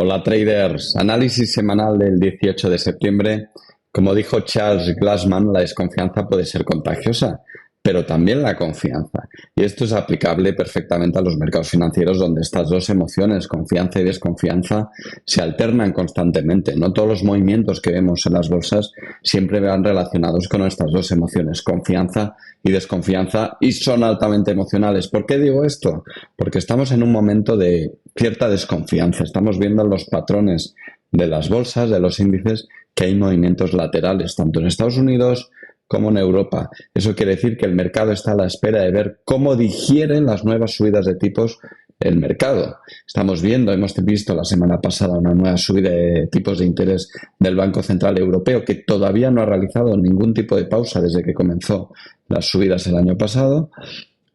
Hola traders, análisis semanal del 18 de septiembre. Como dijo Charles Glassman, la desconfianza puede ser contagiosa, pero también la confianza. Y esto es aplicable perfectamente a los mercados financieros donde estas dos emociones, confianza y desconfianza, se alternan constantemente. No todos los movimientos que vemos en las bolsas siempre van relacionados con estas dos emociones, confianza y desconfianza, y son altamente emocionales. ¿Por qué digo esto? Porque estamos en un momento de cierta desconfianza. Estamos viendo los patrones de las bolsas, de los índices, que hay movimientos laterales, tanto en Estados Unidos como en Europa. Eso quiere decir que el mercado está a la espera de ver cómo digieren las nuevas subidas de tipos el mercado. Estamos viendo, hemos visto la semana pasada una nueva subida de tipos de interés del Banco Central Europeo, que todavía no ha realizado ningún tipo de pausa desde que comenzó las subidas el año pasado.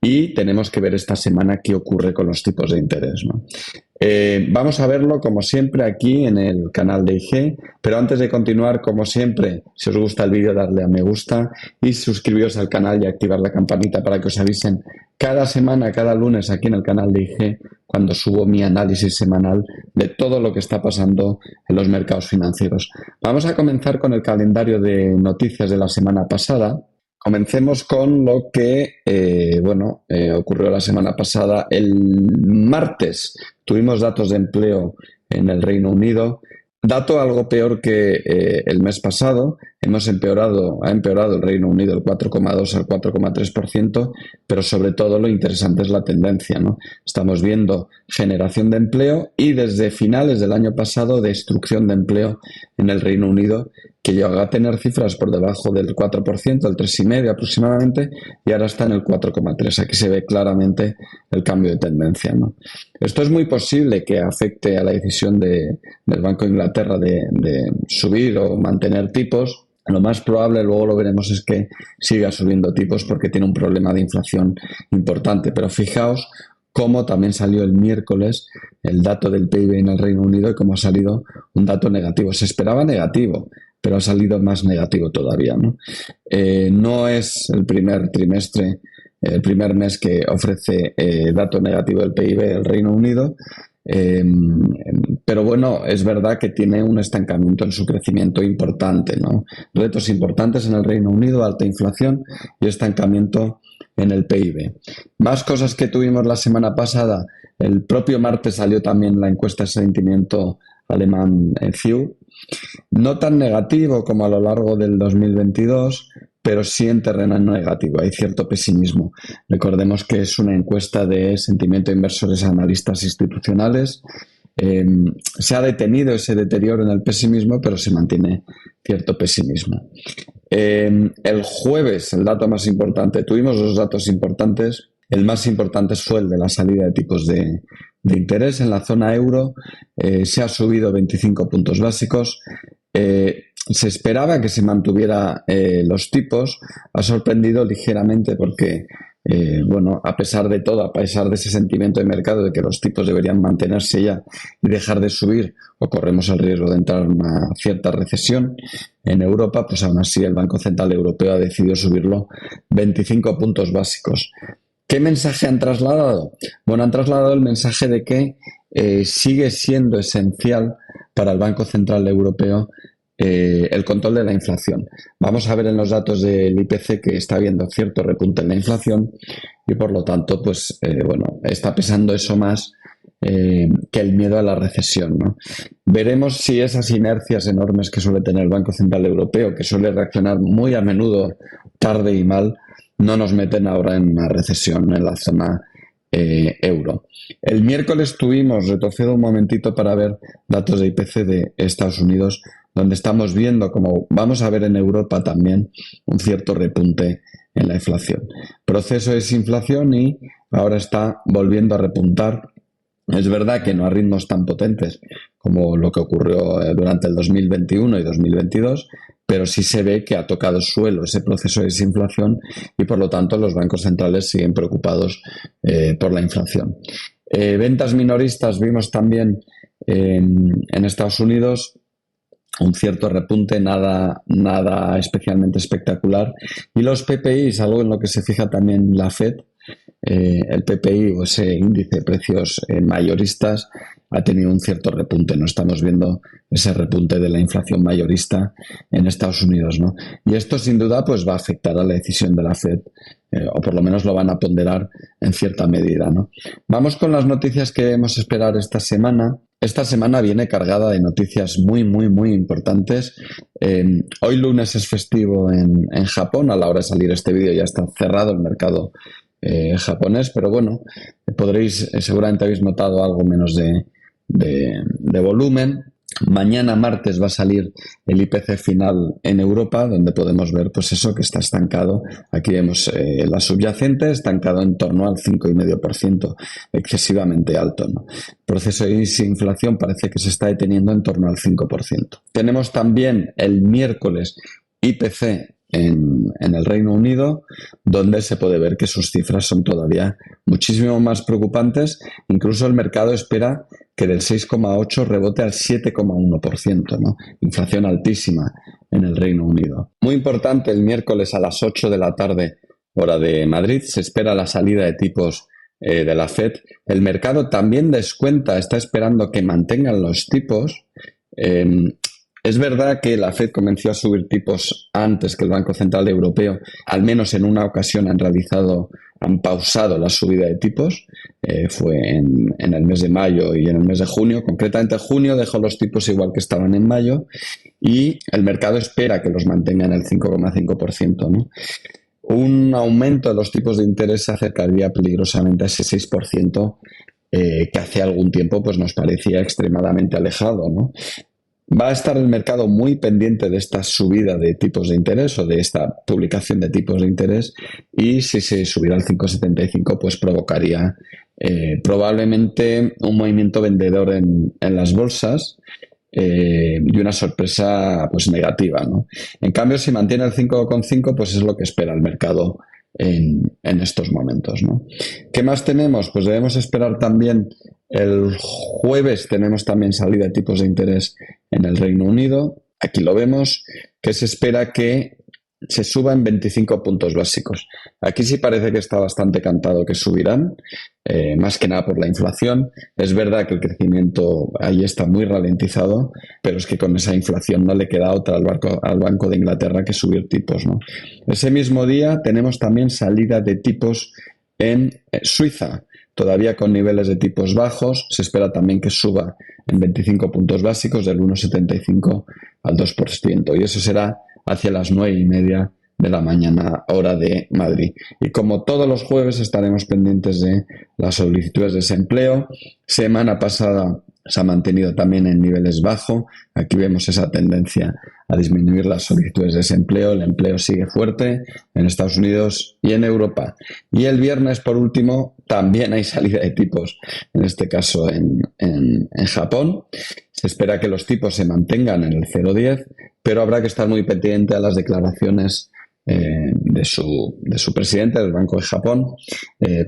Y tenemos que ver esta semana qué ocurre con los tipos de interés, ¿no? Vamos a verlo, como siempre, aquí en el canal de IG. Pero antes de continuar, como siempre, si os gusta el vídeo, darle a me gusta y suscribiros al canal y activar la campanita para que os avisen cada semana, cada lunes, aquí en el canal de IG, cuando subo mi análisis semanal de todo lo que está pasando en los mercados financieros. Vamos a comenzar con el calendario de noticias de la semana pasada. Comencemos con lo que ocurrió la semana pasada. El martes tuvimos datos de empleo en el Reino Unido. Dato algo peor que el mes pasado. Ha empeorado el Reino Unido el 4,2 al 4,3%, pero sobre todo lo interesante es la tendencia, ¿no? Estamos viendo generación de empleo y desde finales del año pasado destrucción de empleo en el Reino Unido, que llegó a tener cifras por debajo del 4%, el 3,5% aproximadamente, y ahora está en el 4,3%. Aquí se ve claramente el cambio de tendencia, ¿no? Esto es muy posible que afecte a la decisión del Banco de Inglaterra de subir o mantener tipos. Lo más probable, luego lo veremos, es que siga subiendo tipos porque tiene un problema de inflación importante. Pero fijaos cómo también salió el miércoles el dato del PIB en el Reino Unido y cómo ha salido un dato negativo. Se esperaba negativo, pero ha salido más negativo todavía, ¿no? No es el primer trimestre, el primer mes que ofrece dato negativo del PIB del Reino Unido. Pero bueno, es verdad que tiene un estancamiento en su crecimiento importante, ¿no? Retos importantes en el Reino Unido, alta inflación y estancamiento en el PIB. Más cosas que tuvimos la semana pasada. El propio martes salió también la encuesta de sentimiento alemán CIU. No tan negativo como a lo largo del 2022, pero sí en terreno negativo. Hay cierto pesimismo. Recordemos que es una encuesta de sentimiento de inversores a analistas institucionales. Se ha detenido ese deterioro en el pesimismo, pero se mantiene cierto pesimismo. El jueves, el dato más importante, tuvimos dos datos importantes. El más importante fue el de la salida de tipos de interés en la zona euro. Se ha subido 25 puntos básicos. Se esperaba que se mantuviera los tipos. Ha sorprendido ligeramente porque, a pesar de todo, a pesar de ese sentimiento de mercado de que los tipos deberían mantenerse ya y dejar de subir, o corremos el riesgo de entrar en una cierta recesión en Europa, pues aún así el Banco Central Europeo ha decidido subirlo 25 puntos básicos. ¿Qué mensaje han trasladado? Bueno, han trasladado el mensaje de que sigue siendo esencial para el Banco Central Europeo el control de la inflación. Vamos a ver en los datos del IPC que está habiendo cierto repunte en la inflación y por lo tanto, está pesando eso más que el miedo a la recesión, ¿no? Veremos si esas inercias enormes que suele tener el Banco Central Europeo, que suele reaccionar muy a menudo tarde y mal, no nos meten ahora en una recesión en la zona euro. El miércoles retrocedo un momentito para ver datos de IPC de Estados Unidos, donde estamos viendo, como vamos a ver en Europa también, un cierto repunte en la inflación. Proceso de desinflación y ahora está volviendo a repuntar. Es verdad que no a ritmos tan potentes como lo que ocurrió durante el 2021 y 2022, pero sí se ve que ha tocado suelo ese proceso de desinflación y por lo tanto los bancos centrales siguen preocupados por la inflación. Ventas minoristas vimos también en Estados Unidos un cierto repunte, nada especialmente espectacular. Y los PPIs, algo en lo que se fija también la Fed, el PPI o ese índice de precios mayoristas ha tenido un cierto repunte, ¿no? Estamos viendo ese repunte de la inflación mayorista en Estados Unidos, ¿no? Y esto sin duda pues va a afectar a la decisión de la Fed, o por lo menos lo van a ponderar en cierta medida, ¿no? Vamos con las noticias que debemos esperar esta semana. Esta semana viene cargada de noticias muy importantes. Hoy lunes es festivo en Japón. A la hora de salir este vídeo ya está cerrado el mercado japonés, pero bueno, podréis, seguramente habéis notado algo menos de volumen. Mañana martes va a salir el IPC final en Europa, donde podemos ver pues eso, que está estancado. Aquí vemos la subyacente estancado en torno al 5,5%, excesivamente alto, ¿no? El proceso de inflación parece que se está deteniendo en torno al 5%. Tenemos también el miércoles IPC en el Reino Unido, donde se puede ver que sus cifras son todavía muchísimo más preocupantes. Incluso el mercado espera que del 6,8 rebote al 7,1%, ¿no? Inflación altísima en el Reino Unido. Muy importante, el miércoles a las 8 de la tarde, hora de Madrid, se espera la salida de tipos de la Fed. El mercado también descuenta, está esperando que mantengan los tipos. Es verdad que la Fed comenzó a subir tipos antes que el Banco Central Europeo. Al menos en una ocasión han pausado la subida de tipos. Fue en el mes de mayo y en el mes de junio. Concretamente, junio dejó los tipos igual que estaban en mayo y el mercado espera que los mantenga en el 5,5%, ¿no? Un aumento de los tipos de interés se acercaría peligrosamente a ese 6%, que hace algún tiempo pues nos parecía extremadamente alejado, ¿no? Va a estar el mercado muy pendiente de esta subida de tipos de interés o de esta publicación de tipos de interés, y si se subiera al 5,75 pues provocaría probablemente un movimiento vendedor en las bolsas y una sorpresa pues negativa, ¿no? En cambio, si mantiene el 5,5 pues es lo que espera el mercado en estos momentos, ¿no? ¿Qué más tenemos? Pues debemos esperar también el jueves, tenemos también salida de tipos de interés en el Reino Unido. Aquí lo vemos, que se espera que se suba en 25 puntos básicos. Aquí sí parece que está bastante cantado que subirán, más que nada por la inflación. Es verdad que el crecimiento ahí está muy ralentizado, pero es que con esa inflación no le queda otra al Banco de Inglaterra que subir tipos, ¿no? Ese mismo día tenemos también salida de tipos en Suiza, todavía con niveles de tipos bajos. Se espera también que suba en 25 puntos básicos, del 1,75 al 2%, y eso será hacia las 9:30 de la mañana, hora de Madrid. Y como todos los jueves estaremos pendientes de las solicitudes de desempleo. Semana pasada se ha mantenido también en niveles bajos. Aquí vemos esa tendencia a disminuir las solicitudes de desempleo. El empleo sigue fuerte en Estados Unidos y en Europa. Y el viernes, por último, también hay salida de tipos, en este caso en Japón. Se espera que los tipos se mantengan en el 0,10, pero habrá que estar muy pendiente a las declaraciones de su presidente del Banco de Japón,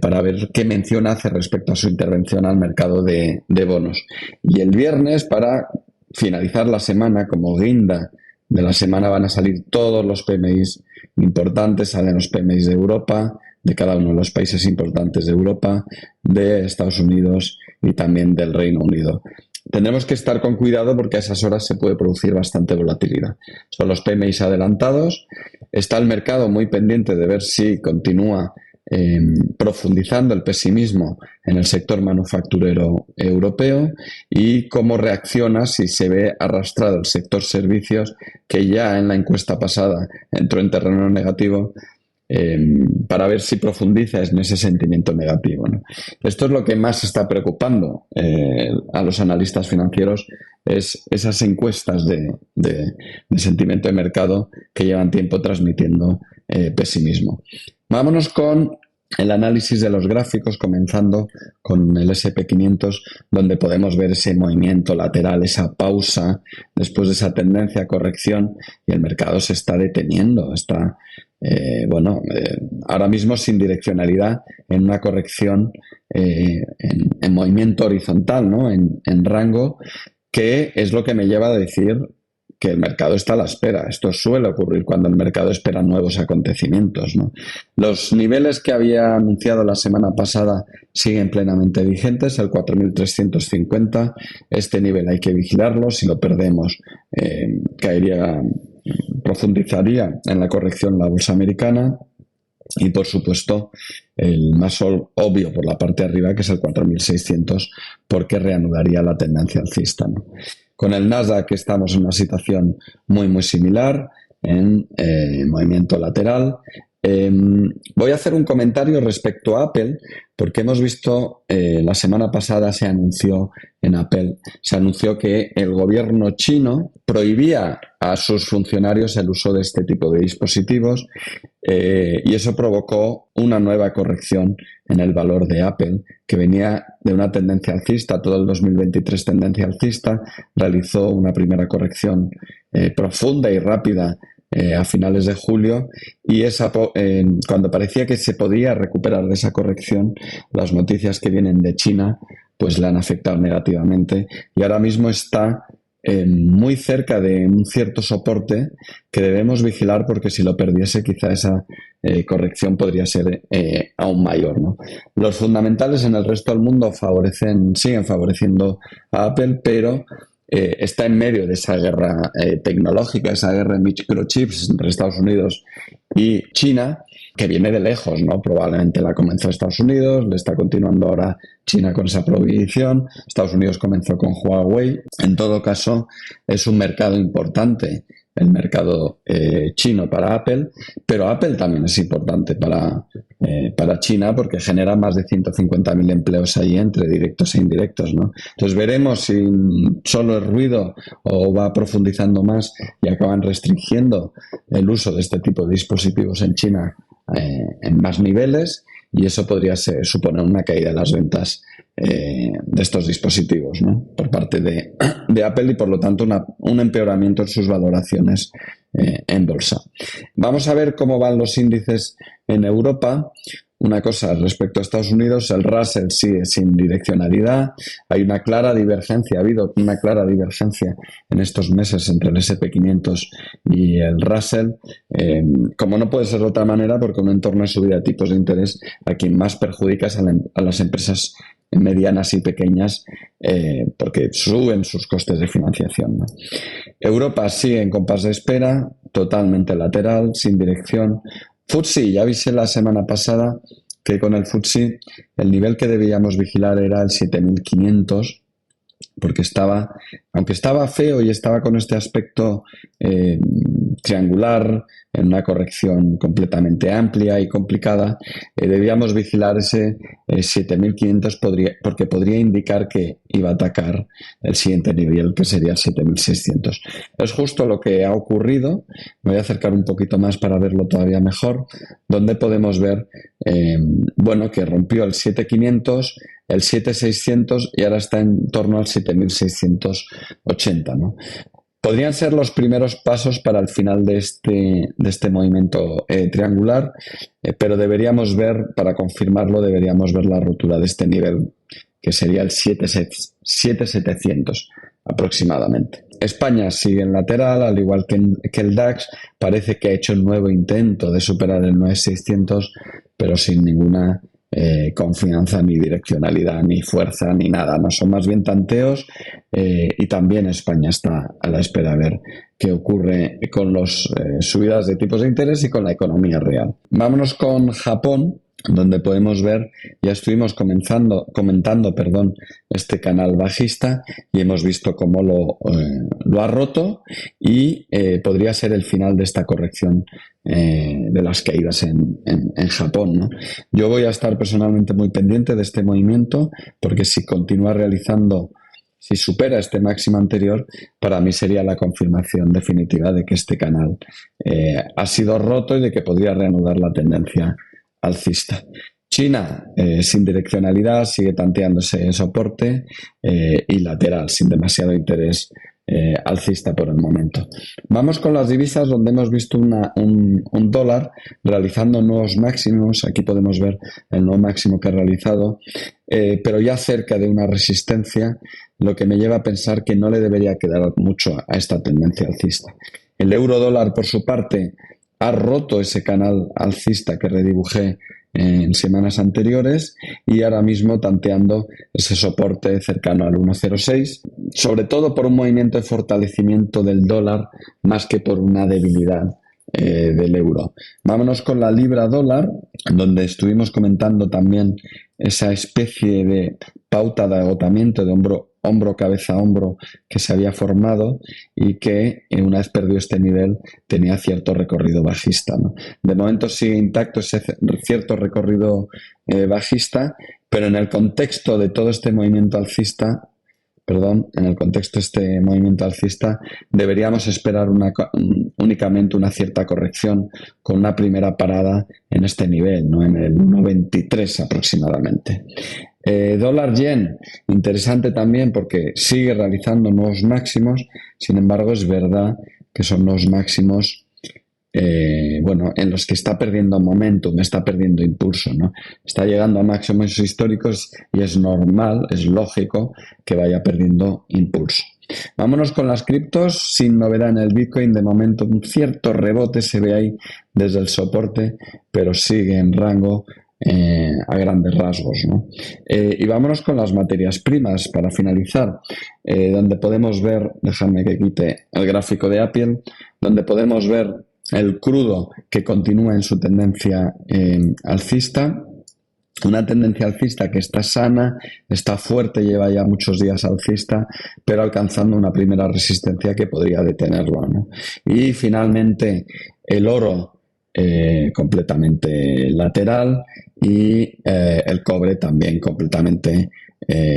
para ver qué mención hace respecto a su intervención al mercado de bonos. Y el viernes, para finalizar la semana, como guinda de la semana, van a salir todos los PMIs importantes. Salen los PMIs de Europa, de cada uno de los países importantes de Europa, de Estados Unidos y también del Reino Unido. Tendremos que estar con cuidado porque a esas horas se puede producir bastante volatilidad. Son los PMIs adelantados. Está el mercado muy pendiente de ver si continúa profundizando el pesimismo en el sector manufacturero europeo y cómo reacciona si se ve arrastrado el sector servicios, que ya en la encuesta pasada entró en terreno negativo, para ver si profundiza en ese sentimiento negativo, ¿no? Esto es lo que más está preocupando a los analistas financieros, es esas encuestas de sentimiento de mercado que llevan tiempo transmitiendo pesimismo. Vámonos con el análisis de los gráficos, comenzando con el S&P 500, donde podemos ver ese movimiento lateral, esa pausa después de esa tendencia a corrección, y el mercado se está deteniendo, está ahora mismo sin direccionalidad, en una corrección en movimiento horizontal, ¿no? En rango, que es lo que me lleva a decir que el mercado está a la espera. Esto suele ocurrir cuando el mercado espera nuevos acontecimientos, ¿no? Los niveles que había anunciado la semana pasada siguen plenamente vigentes, el 4.350. Este nivel hay que vigilarlo. Si lo perdemos, profundizaría en la corrección la bolsa americana. Y, por supuesto, el más obvio por la parte de arriba, que es el 4.600, porque reanudaría la tendencia alcista, ¿no? Con el Nasdaq estamos en una situación muy, muy similar, en movimiento lateral. Voy a hacer un comentario respecto a Apple, porque hemos visto, la semana pasada se anunció en Apple, se anunció que el gobierno chino prohibía a sus funcionarios el uso de este tipo de dispositivos, y eso provocó una nueva corrección en el valor de Apple, que venía de una tendencia alcista, todo el 2023 tendencia alcista, realizó una primera corrección profunda y rápida a finales de julio, y cuando parecía que se podía recuperar de esa corrección, las noticias que vienen de China pues le han afectado negativamente, y ahora mismo está muy cerca de un cierto soporte que debemos vigilar, porque si lo perdiese quizá esa corrección podría ser aún mayor, ¿no? Los fundamentales en el resto del mundo siguen favoreciendo a Apple, pero está en medio de esa guerra tecnológica, esa guerra de microchips entre Estados Unidos y China, que viene de lejos, ¿no? Probablemente la comenzó Estados Unidos, le está continuando ahora China con esa prohibición, Estados Unidos comenzó con Huawei. En todo caso, es un mercado importante, el mercado chino para Apple, pero Apple también es importante para China, porque genera más de 150.000 empleos ahí entre directos e indirectos, ¿no? Entonces veremos si solo es ruido o va profundizando más y acaban restringiendo el uso de este tipo de dispositivos en China en más niveles, y eso podría suponer una caída de las ventas de estos dispositivos, ¿no? Por parte de Apple, y por lo tanto un empeoramiento en sus valoraciones en bolsa. Vamos a ver cómo van los índices en Europa. Una cosa respecto a Estados Unidos, el Russell sigue sin direccionalidad. Ha habido una clara divergencia en estos meses entre el S&P 500 y el Russell, como no puede ser de otra manera, porque un entorno de subida de tipos de interés a quien más perjudica es a las empresas medianas y pequeñas, porque suben sus costes de financiación, ¿no? Europa sigue en compás de espera, totalmente lateral, sin dirección. FTSE, ya avisé la semana pasada que con el FTSE el nivel que debíamos vigilar era el 7.500, porque aunque estaba feo y estaba con este aspecto triangular, en una corrección completamente amplia y complicada, debíamos vigilar ese 7.500, porque podría indicar que iba a atacar el siguiente nivel, que sería el 7.600. Es justo lo que ha ocurrido. Me voy a acercar un poquito más para verlo todavía mejor, donde podemos ver que rompió el 7.500, el 7.600 y ahora está en torno al 7.680, ¿no? Podrían ser los primeros pasos para el final de este movimiento triangular, pero para confirmarlo, deberíamos ver la ruptura de este nivel, que sería el 7.700 aproximadamente. España sigue en lateral, al igual que el DAX. Parece que ha hecho un nuevo intento de superar el 9.600, pero sin ninguna confianza, ni direccionalidad, ni fuerza, ni nada. No son más bien tanteos, y también España está a la espera de ver qué ocurre con las subidas de tipos de interés y con la economía real. Vámonos con Japón, donde podemos ver, ya estuvimos comentando, este canal bajista, y hemos visto cómo lo ha roto, y podría ser el final de esta corrección de las caídas en Japón, ¿no? Yo voy a estar personalmente muy pendiente de este movimiento, porque si supera este máximo anterior, para mí sería la confirmación definitiva de que este canal ha sido roto y de que podría reanudar la tendencia alcista. China, sin direccionalidad, sigue tanteándose soporte y lateral, sin demasiado interés alcista por el momento. Vamos con las divisas, donde hemos visto un dólar realizando nuevos máximos. Aquí podemos ver el nuevo máximo que ha realizado, pero ya cerca de una resistencia, lo que me lleva a pensar que no le debería quedar mucho a esta tendencia alcista. El euro dólar, por su parte, ha roto ese canal alcista que redibujé en semanas anteriores y ahora mismo tanteando ese soporte cercano al 1,06, sobre todo por un movimiento de fortalecimiento del dólar más que por una debilidad del euro. Vámonos con la libra dólar, donde estuvimos comentando también esa especie de pauta de agotamiento de hombro, cabeza, hombro que se había formado y que una vez perdió este nivel tenía cierto recorrido bajista, ¿no? De momento sigue intacto ese cierto recorrido bajista, pero en el contexto de todo este movimiento alcista, deberíamos esperar únicamente una cierta corrección con una primera parada en este nivel, ¿no? En el 1,23 aproximadamente. Dólar yen, interesante también porque sigue realizando nuevos máximos, sin embargo es verdad que son nuevos máximos en los que está perdiendo momentum, está perdiendo impulso, ¿no? Está llegando a máximos históricos y es normal, es lógico que vaya perdiendo impulso. Vámonos con las criptos, sin novedad en el Bitcoin, de momento un cierto rebote se ve ahí desde el soporte, pero sigue en rango a grandes rasgos, ¿no? Y vámonos con las materias primas para finalizar, donde podemos ver, déjame que quite el gráfico de Apple, donde podemos ver el crudo que continúa en su tendencia alcista, una tendencia alcista que está sana, está fuerte, lleva ya muchos días alcista, pero alcanzando una primera resistencia que podría detenerlo, ¿no? Y finalmente el oro completamente lateral y el cobre también completamente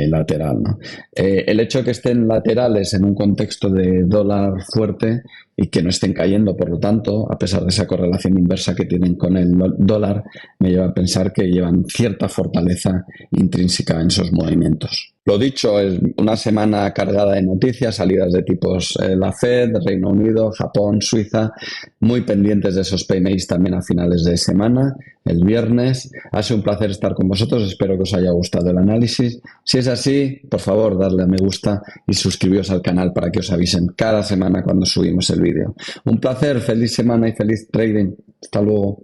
lateral, ¿no? El hecho de que estén laterales en un contexto de dólar fuerte y que no estén cayendo, por lo tanto, a pesar de esa correlación inversa que tienen con el dólar, me lleva a pensar que llevan cierta fortaleza intrínseca en esos movimientos. Lo dicho, es una semana cargada de noticias, salidas de tipos la Fed, Reino Unido, Japón, Suiza, muy pendientes de esos PMIs también a finales de semana, el viernes. Ha sido un placer estar con vosotros, espero que os haya gustado el análisis. Si es así, por favor, darle a me gusta y suscribiros al canal para que os avisen cada semana cuando subimos el vídeo. Un placer, feliz semana y feliz trading. Hasta luego.